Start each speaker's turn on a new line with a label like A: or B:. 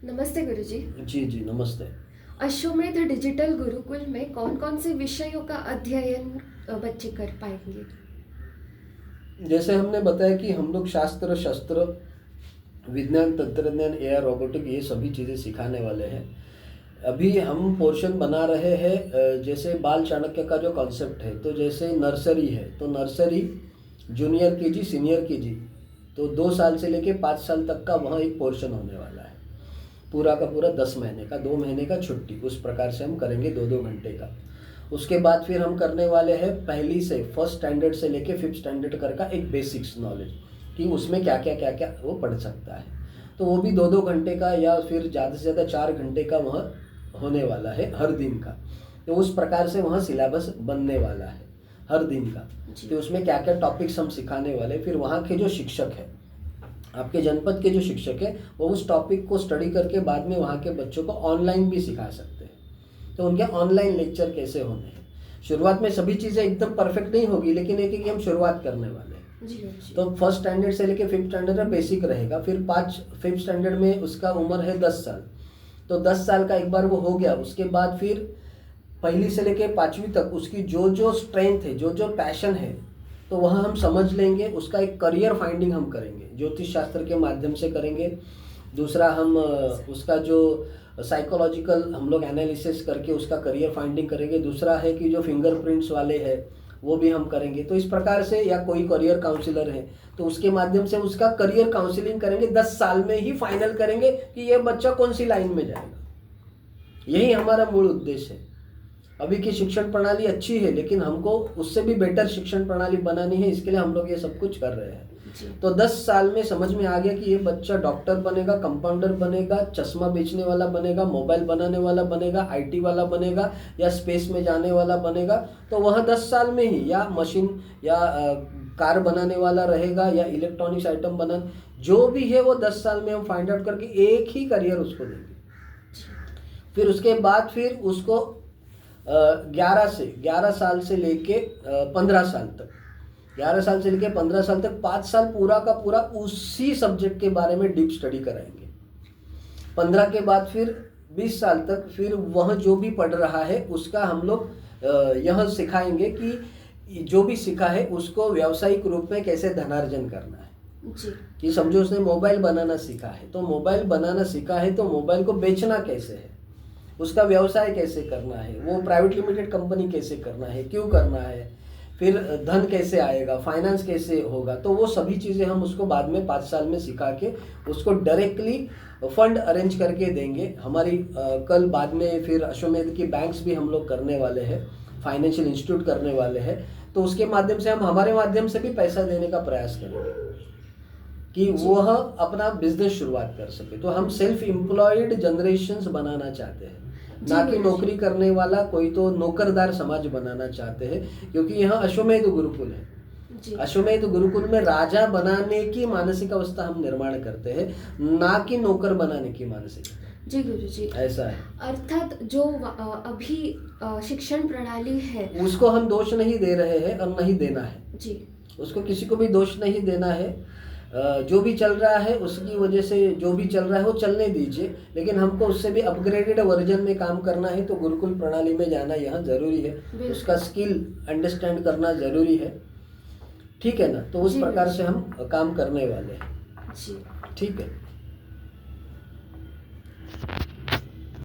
A: नमस्ते गुरुजी।
B: जी जी नमस्ते।
A: अश्वमेध डिजिटल गुरुकुल में कौन कौन से विषयों का अध्ययन बच्चे कर पाएंगे?
B: जैसे हमने बताया कि हम लोग शास्त्र शस्त्र विज्ञान तंत्रज्ञान एआई रोबोटिक ये सभी चीज़ें सिखाने वाले हैं। अभी हम पोर्शन बना रहे हैं जैसे बाल चाणक्य का जो कॉन्सेप्ट है, तो जैसे नर्सरी है तो nursery junior KG senior KG, तो 2 साल से लेके 5 साल तक का वहाँ एक पोर्शन होने वाला है। पूरा का पूरा 10 महीने का, 2 महीने का छुट्टी, उस प्रकार से हम करेंगे 2-2 घंटे का। उसके बाद फिर हम करने वाले हैं पहली से फर्स्ट स्टैंडर्ड से लेके 5th स्टैंडर्ड कर का एक बेसिक्स नॉलेज कि उसमें क्या क्या क्या क्या वो पढ़ सकता है। तो वो भी 2-2 घंटे का या फिर ज़्यादा से ज़्यादा 4 घंटे का वहाँ होने वाला है हर दिन का। तो उस प्रकार से वहाँ सिलेबस बनने वाला है हर दिन का। तो उसमें क्या क्या टॉपिक्स हम सिखाने वाले, फिर वहाँ के जो शिक्षक हैं, आपके जनपद के जो शिक्षक है, वो उस टॉपिक को स्टडी करके बाद में वहाँ के बच्चों को ऑनलाइन भी सिखा सकते हैं। तो उनके ऑनलाइन लेक्चर कैसे होने हैं। शुरुआत में सभी चीज़ें एकदम परफेक्ट नहीं होगी, लेकिन एक एक हम शुरुआत करने वाले हैं।
A: जी।
B: तो फर्स्ट स्टैंडर्ड से लेके 5th स्टैंडर्ड में बेसिक रहेगा, फिर 5th स्टैंडर्ड में उसका उम्र है 10 साल। तो 10 साल का एक बार वो हो गया, उसके बाद फिर पहली से लेके 5वीं तक उसकी जो जो स्ट्रेंथ है, जो जो पैशन है, तो वहाँ हम समझ लेंगे। उसका एक करियर फाइंडिंग हम करेंगे, ज्योतिष शास्त्र के माध्यम से करेंगे। दूसरा हम उसका जो साइकोलॉजिकल हम लोग एनालिसिस करके उसका करियर फाइंडिंग करेंगे। दूसरा है कि जो फिंगरप्रिंट्स वाले हैं वो भी हम करेंगे। तो इस प्रकार से, या कोई करियर काउंसलर है तो उसके माध्यम से उसका करियर काउंसलिंग करेंगे। 10 साल में ही फाइनल करेंगे कि ये बच्चा कौन सी लाइन में जाएगा। यही हमारा मूल उद्देश्य है। अभी की शिक्षण प्रणाली अच्छी है, लेकिन हमको उससे भी बेटर शिक्षण प्रणाली बनानी है, इसके लिए हम लोग ये सब कुछ कर रहे हैं। तो 10 साल में समझ में आ गया कि ये बच्चा डॉक्टर बनेगा, कंपाउंडर बनेगा, चश्मा बेचने वाला बनेगा, मोबाइल बनाने वाला बनेगा, आईटी वाला बनेगा, या स्पेस में जाने वाला बनेगा। तो वहाँ 10 साल में ही या मशीन या कार बनाने वाला रहेगा, या इलेक्ट्रॉनिक्स आइटम बनाने, जो भी है वो 10 साल में हम फाइंड आउट करके एक ही करियर उसको देंगे। फिर उसके बाद फिर उसको 11 साल से लेके 15 साल तक, 11 साल से लेके 15 साल तक 5 साल पूरा का पूरा उसी सब्जेक्ट के बारे में डीप स्टडी कराएंगे। 15 के बाद फिर 20 साल तक फिर वह जो भी पढ़ रहा है उसका हम लोग यह सिखाएंगे कि जो भी सीखा है उसको व्यावसायिक रूप में कैसे धनार्जन करना है। जी। कि समझो उसने मोबाइल बनाना सीखा है, तो मोबाइल बनाना सीखा है तो मोबाइल को बेचना कैसे है, उसका व्यवसाय कैसे करना है, वो प्राइवेट लिमिटेड कंपनी कैसे करना है, क्यों करना है, फिर धन कैसे आएगा, फाइनेंस कैसे होगा। तो वो सभी चीज़ें हम उसको बाद में 5 साल में सिखा के उसको डायरेक्टली फंड अरेंज करके देंगे। हमारी कल बाद में फिर अश्वमेध की बैंक्स भी हम लोग करने वाले हैं, फाइनेंशियल इंस्टीट्यूट करने वाले हैं। तो उसके माध्यम से हम हमारे माध्यम से भी पैसा देने का प्रयास करेंगे कि वह अपना बिजनेस शुरुआत कर सके। तो हम सेल्फ एम्प्लॉयड जनरेशन्स बनाना चाहते हैं, ना कि नौकरी करने वाला कोई तो नौकरदार समाज बनाना चाहते हैं। क्योंकि यहाँ अश्वमेध गुरुकुल है, अश्वमेध गुरुकुल में राजा बनाने की मानसिक अवस्था हम निर्माण करते हैं, ना कि नौकर बनाने की मानसिक।
A: जी गुरुजी, ऐसा है। अर्थात जो अभी शिक्षण प्रणाली है
B: उसको हम दोष नहीं दे रहे हैं और नहीं देना है जी, उसको किसी को भी दोष नहीं देना है। जो भी चल रहा है उसकी वजह से जो भी चल रहा है वो चलने दीजिए, लेकिन हमको उससे भी अपग्रेडेड वर्जन में काम करना है। तो गुरुकुल प्रणाली में जाना यहाँ ज़रूरी है, उसका स्किल अंडरस्टैंड करना ज़रूरी है। ठीक है ना। तो उस प्रकार से हम काम करने वाले हैं। ठीक है।